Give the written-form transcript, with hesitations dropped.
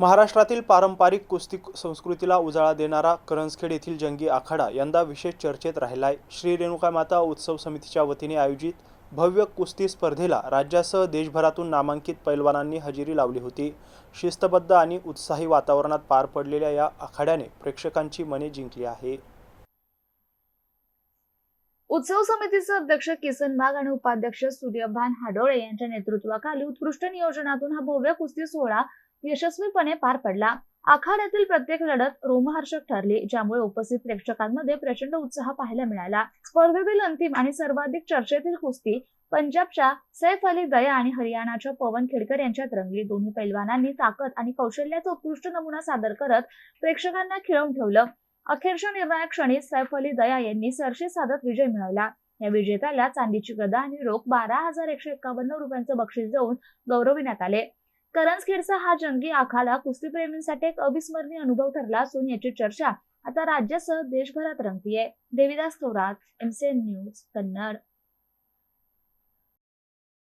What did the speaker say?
महाराष्ट्रातील पारंपरिक कुस्ती संस्कृतीला उजाळा देणारा करंजखेड येथील जंगी आखाडा यंदा विशेष चर्चेत राहिलाय। श्री रेणुकामाता उत्सव समितीच्या वतीने आयोजित भव्य कुस्ती स्पर्धेला राज्यासह देशभरातून नामांकित पैलवानांनी हजेरी लावली होती। शिस्तबद्ध आणि उत्साही वातावरणात पार पडलेल्या या आखाड्याने प्रेक्षकांची मने जिंकली आहे। उत्सव समितीचे अध्यक्ष किसन वाघ आणि उपाध्यक्ष सूर्यभान हाडोळे यांच्या नेतृत्वाखाली उत्कृष्ट नियोजनातून हा भव्य कुस्ती सोहळा यशस्वीपणे पार पडला। आखाड्यातील प्रत्येक लढत रोमहर्षक ठरली, ज्यामुळे उपस्थित प्रेक्षकांमध्ये प्रचंड उत्साह पाहायला मिळाला। स्पर्धेतील अंतिम आणि सर्वाधिक चर्चेतील कुस्ती पंजाबच्या सैफ अली दया आणि हरियाणाच्या पवन खेडकर यांच्यात रंगली। दोन्ही पैलवानांनी ताकद आणि कौशल्याचा उत्कृष्ट नमुना सादर करत प्रेक्षकांना खिळवून ठेवलं। अखेरच्या निर्णायक क्षणी सैफ अली दया यांनी सरशी साधत विजय मिळवला। या विजेत्याला चांदीची गदा आणि रोख 12,151 रुपयांचं बक्षीस देऊन गौरविण्यात आले। करंजखेडचा हा जंगी आखाडा कुस्तीप्रेमींसाठी एक अविस्मरणीय अनुभव ठरला असून याची चर्चा आता राज्यासह देशभरात रंगतीये। Devidas Thorat, MCN news, Kannada.